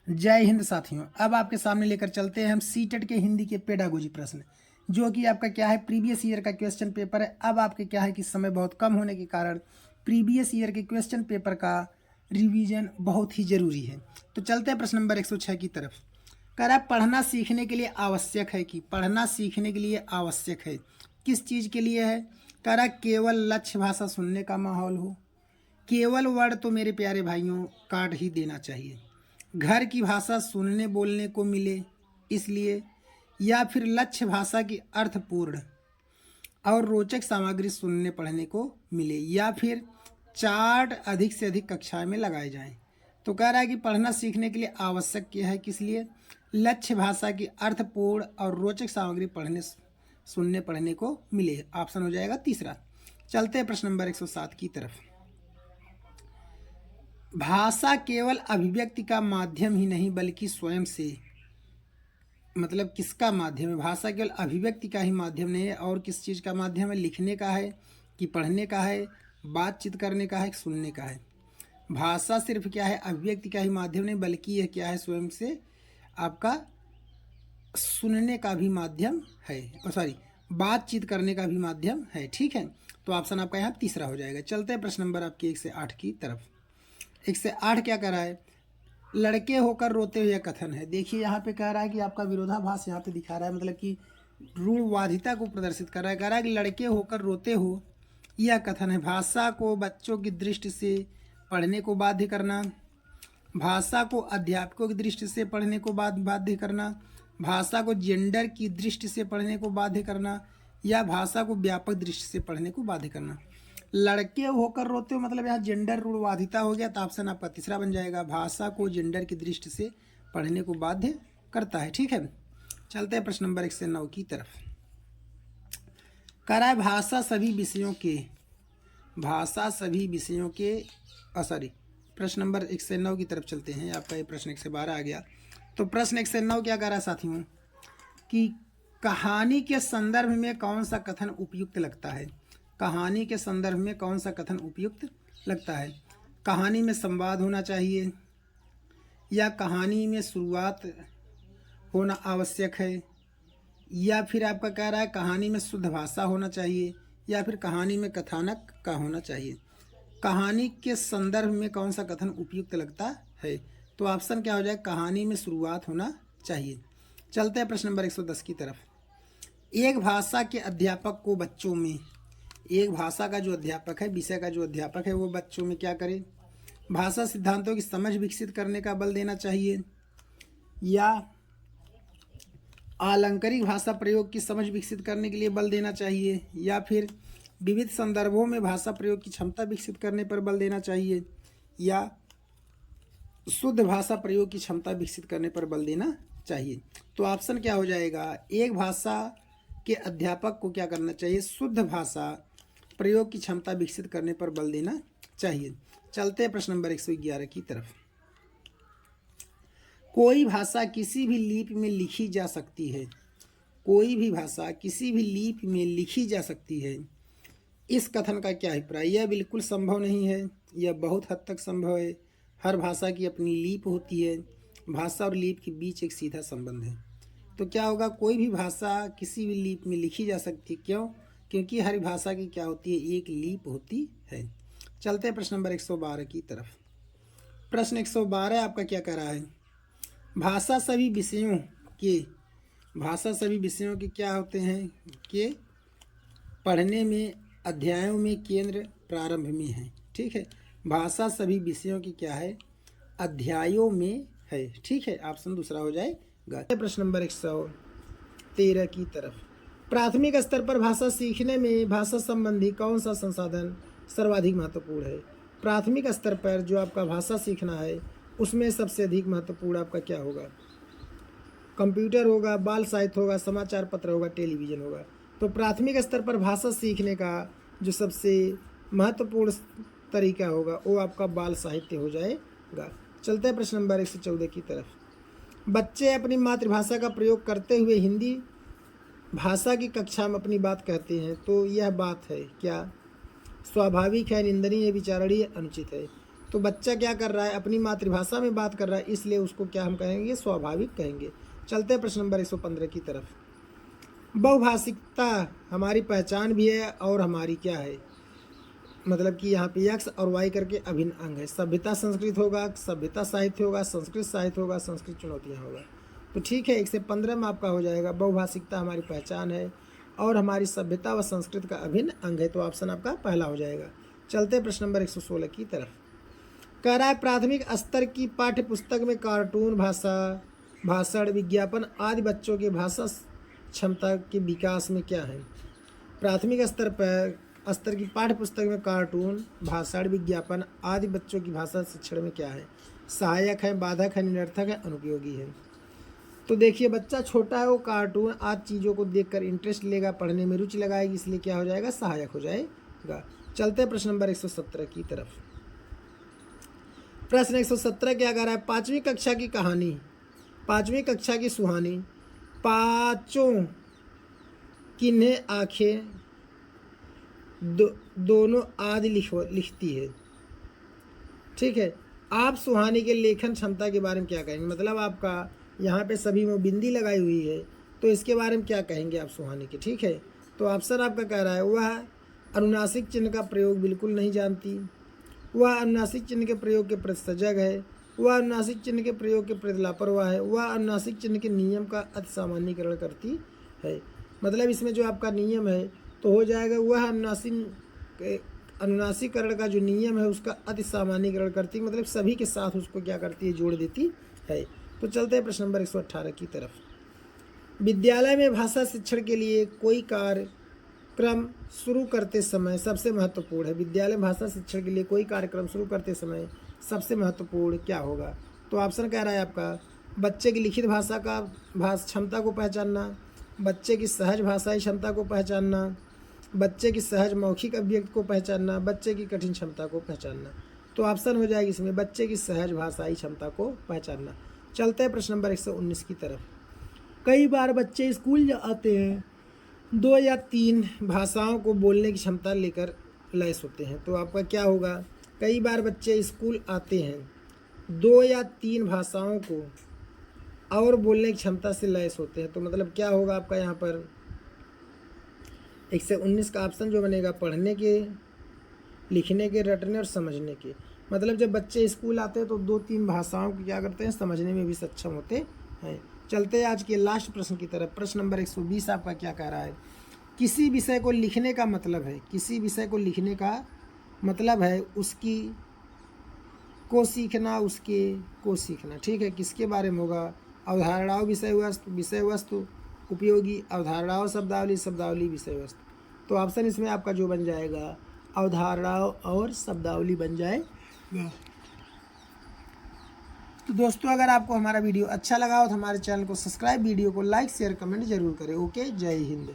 जय हिंद साथियों। अब आपके सामने लेकर चलते हैं हम सीटेट के हिंदी के पेडागोजी प्रश्न, जो कि आपका क्या है प्रीवियस ईयर का क्वेश्चन पेपर है। अब आपके क्या है कि समय बहुत कम होने के कारण प्रीवियस ईयर के क्वेश्चन पेपर का रिवीजन बहुत ही जरूरी है। तो चलते हैं प्रश्न नंबर 106 की तरफ। कह रहा है पढ़ना सीखने के लिए आवश्यक है कि पढ़ना सीखने के लिए आवश्यक है, किस चीज़ के लिए है। कह रहा केवल लक्ष्य भाषा सुनने का माहौल हो, केवल वर्ड तो मेरे प्यारे भाइयों काट ही देना चाहिए, घर की भाषा सुनने बोलने को मिले इसलिए, या फिर लक्ष्य भाषा की अर्थपूर्ण और रोचक सामग्री सुनने पढ़ने को मिले, या फिर चार्ट अधिक से अधिक कक्षाएं में लगाए जाएं। तो कह रहा है कि पढ़ना सीखने के लिए आवश्यक क्या है, किस लिए, लक्ष्य भाषा की अर्थपूर्ण और रोचक सामग्री सुनने पढ़ने को मिले। ऑप्शन हो जाएगा तीसरा। चलते हैं प्रश्न नंबर 107 की तरफ। भाषा केवल अभिव्यक्ति का माध्यम ही नहीं बल्कि स्वयं से, मतलब किसका माध्यम है। भाषा केवल अभिव्यक्ति का ही माध्यम नहीं है, और किस चीज़ का माध्यम है, लिखने का है कि पढ़ने का है, बातचीत करने का है, सुनने का है। भाषा सिर्फ क्या है अभिव्यक्ति का ही माध्यम नहीं बल्कि यह क्या है स्वयं से आपका सुनने का भी माध्यम है, सॉरी बातचीत करने का भी माध्यम है। ठीक है, तो ऑप्शन आपका यहाँ तीसरा हो जाएगा। चलते हैं प्रश्न नंबर आपके 1 से 8 की तरफ। 1 से 8 क्या कर रहा है, लड़के होकर रोते हुए कथन है। देखिए यहाँ पे कह रहा है कि आपका विरोधाभास यहाँ पे दिखा रहा है, मतलब कि रूढ़वादिता को प्रदर्शित कर रहा है। कह रहा है कि लड़के होकर रोते हो यह कथन है। भाषा को बच्चों की दृष्टि से पढ़ने को बाध्य करना, भाषा को अध्यापकों की दृष्टि से पढ़ने को बाध्य करना, भाषा को जेंडर की दृष्टि से पढ़ने को बाध्य करना, या भाषा को व्यापक दृष्टि से पढ़ने को बाध्य करना। लड़के होकर रोते हो मतलब यहाँ जेंडर रूढ़वादिता हो गया, तो ऑप्शन आपका तीसरा बन जाएगा। भाषा को जेंडर की दृष्टि से पढ़ने को बाध्य करता है। ठीक है, चलते हैं प्रश्न नंबर 1 से 9 की तरफ। कह रहा है भाषा सभी विषयों के, भाषा सभी विषयों के सॉरी प्रश्न नंबर 1 से 9 की तरफ चलते हैं। आपका ये प्रश्न 1 से 12 आ गया। तो प्रश्न 1 से 9 क्या कह रहा है साथियों कि कहानी के संदर्भ में कौन सा कथन उपयुक्त लगता है। कहानी के संदर्भ में कौन सा कथन उपयुक्त लगता है। कहानी में संवाद होना चाहिए, या कहानी में शुरुआत होना आवश्यक है, या फिर आपका कह रहा है कहानी में शुद्ध भाषा होना चाहिए, या फिर कहानी में कथानक का होना चाहिए। कहानी के संदर्भ में कौन सा कथन उपयुक्त लगता है, तो ऑप्शन क्या हो जाए, कहानी में शुरुआत होना चाहिए। चलते हैं प्रश्न नंबर 110 की तरफ। एक भाषा के अध्यापक को बच्चों में, एक भाषा का जो अध्यापक है, विषय का जो अध्यापक है, वो बच्चों में क्या करे, भाषा सिद्धांतों की समझ विकसित करने का बल देना चाहिए, या आलंकारिक भाषा प्रयोग की समझ विकसित करने के लिए बल देना चाहिए, या फिर विविध संदर्भों में भाषा प्रयोग की क्षमता विकसित करने पर बल देना चाहिए, या शुद्ध भाषा प्रयोग की क्षमता विकसित करने पर बल देना चाहिए। तो ऑप्शन क्या हो जाएगा, एक भाषा के अध्यापक को क्या करना चाहिए, शुद्ध भाषा प्रयोग की क्षमता विकसित करने पर बल देना चाहिए। चलते हैं प्रश्न नंबर 111 की तरफ। कोई भाषा किसी भी लिपि में लिखी जा सकती है, कोई भी भाषा किसी भी लिपि में लिखी जा सकती है, इस कथन का क्या अभिप्राय। यह बिल्कुल संभव नहीं है, यह बहुत हद तक संभव है। हर भाषा की अपनी लिपि होती है, भाषा और लिपि के बीच एक सीधा संबंध है। तो क्या होगा, कोई भी भाषा किसी भी लिपि में लिखी जा सकती है। क्यों, क्योंकि हर भाषा की क्या होती है, एक लिपि होती है। चलते हैं प्रश्न नंबर 112 की तरफ। प्रश्न 112 आपका क्या कह रहा है, भाषा सभी विषयों के, भाषा सभी विषयों के क्या होते हैं कि पढ़ने में अध्यायों में केंद्र प्रारंभ में है। ठीक है, भाषा सभी विषयों की क्या है, अध्यायों में है। ठीक है, ऑप्शन दूसरा हो जाएगा। प्रश्न नंबर 113 की तरफ। प्राथमिक स्तर पर भाषा सीखने में भाषा संबंधी कौन सा संसाधन सर्वाधिक महत्वपूर्ण है। प्राथमिक स्तर पर जो आपका भाषा सीखना है उसमें सबसे अधिक महत्वपूर्ण आपका क्या होगा, कंप्यूटर होगा, बाल साहित्य होगा, समाचार पत्र होगा, टेलीविज़न होगा। तो प्राथमिक स्तर पर भाषा सीखने का जो सबसे महत्वपूर्ण तरीका होगा वो आपका बाल साहित्य हो जाएगा। चलते हैं प्रश्न नंबर 114 की तरफ। बच्चे अपनी मातृभाषा का प्रयोग करते हुए हिंदी भाषा की कक्षा में अपनी बात कहते हैं, तो यह बात है क्या, स्वाभाविक है, निंदनीय, विचारणीय, अनुचित है। तो बच्चा क्या कर रहा है, अपनी मातृभाषा में बात कर रहा है, इसलिए उसको क्या हम कहेंगे, स्वाभाविक कहेंगे। चलते हैं प्रश्न नंबर 115 की तरफ। बहुभाषिकता हमारी पहचान भी है और हमारी क्या है, मतलब कि यहाँ पे एक्स और वाई करके अभिन्न अंग है। सभ्यता संस्कृत होगा, सभ्यता साहित्य होगा, संस्कृत साहित्य होगा, संस्कृत चुनौतियाँ होगा। तो ठीक है, 115 में आपका हो जाएगा बहुभाषिकता हमारी पहचान है और हमारी सभ्यता व संस्कृत का अभिन्न अंग है। तो ऑप्शन आपका पहला हो जाएगा। चलते हैं प्रश्न नंबर 116 की तरफ। कह रहा है प्राथमिक स्तर की पाठ्य पुस्तक में कार्टून भाषा, भाषण, विज्ञापन आदि बच्चों के भाषा क्षमता के विकास में क्या है। प्राथमिक स्तर की पाठ्य पुस्तक में कार्टून, भाषण, विज्ञापन आदि बच्चों की भाषा शिक्षण में क्या है, सहायक है, बाधक है, निरर्थक है, अनुपयोगी है। तो देखिए बच्चा छोटा है, वो कार्टून आदि चीज़ों को देखकर इंटरेस्ट लेगा, पढ़ने में रुचि लगाएगी, इसलिए क्या हो जाएगा, सहायक हो जाएगा। चलते हैं प्रश्न नंबर 117 की तरफ। प्रश्न 117 क्या कह रहा है, पाँचवीं कक्षा की कहानी, पाँचवीं कक्षा की सुहानी, पाँचों किन्हें आंखें दोनों आदि लिखती है। ठीक है, आप सुहानी के लेखन क्षमता के बारे में क्या कहेंगे, मतलब आपका यहाँ पे सभी में बिंदी लगाई हुई है, तो इसके बारे में क्या कहेंगे आप सुहानी के। ठीक है, तो ऑप्शन आपका कह रहा है वह अनुनासिक चिन्ह का प्रयोग बिल्कुल नहीं जानती, वह अनुनासिक चिन्ह के प्रयोग के प्रति सजग है, वह अनुनासिक चिन्ह के प्रयोग के प्रति लापरवाह है, वह अनुनासिक चिन्ह के नियम का अति सामान्यीकरण करती है। मतलब इसमें जो आपका नियम है तो हो जाएगा वह अनुनासिकरण का जो नियम है उसका अति सामान्यीकरण करती है, मतलब सभी के साथ उसको क्या करती है, जोड़ देती है। तो चलते हैं प्रश्न नंबर 118 की तरफ। विद्यालय में भाषा शिक्षण के लिए कोई कार्यक्रम शुरू करते समय सबसे महत्वपूर्ण है। विद्यालय में भाषा शिक्षण के लिए कोई कार्यक्रम शुरू करते समय सबसे महत्वपूर्ण क्या होगा। तो ऑप्शन कह रहा है आपका बच्चे की लिखित भाषा का क्षमता को पहचानना, बच्चे की सहज भाषाई क्षमता को पहचानना, बच्चे की सहज मौखिक अभिव्यक्ति को पहचानना, बच्चे की कठिन क्षमता को पहचानना। तो ऑप्शन हो जाएगी इसमें बच्चे की सहज भाषाई क्षमता को पहचानना। चलते हैं प्रश्न नंबर 119 की तरफ। कई बार बच्चे स्कूल आते हैं 2 या 3 भाषाओं को बोलने की क्षमता लेकर लैस होते हैं। तो आपका क्या होगा, कई बार बच्चे स्कूल आते हैं 2 या 3 भाषाओं को और बोलने की क्षमता से लैस होते हैं। तो मतलब क्या होगा आपका यहाँ पर 119 का ऑप्शन जो बनेगा पढ़ने के, लिखने के, रटने और समझने के। मतलब जब बच्चे स्कूल आते हैं तो 2-3 भाषाओं को क्या करते हैं, समझने में भी सक्षम होते हैं। चलते हैं आज के लास्ट प्रश्न की तरफ। प्रश्न नंबर 120 आपका क्या कह रहा है, किसी विषय को लिखने का मतलब है, किसी विषय को लिखने का मतलब है उसकी को सीखना, उसके को सीखना। ठीक है, किसके बारे में होगा, अवधारणाओं विषय वस्तु उपयोगी, अवधारणाओं शब्दावली, शब्दावली विषय वस्तु। तो ऑप्शन इसमें आपका जो बन जाएगा अवधारणाओं और शब्दावली बन जाएगा। तो दोस्तों अगर आपको हमारा वीडियो अच्छा लगा हो तो हमारे चैनल को सब्सक्राइब, वीडियो को लाइक शेयर कमेंट जरूर करें। ओके, जय हिंद।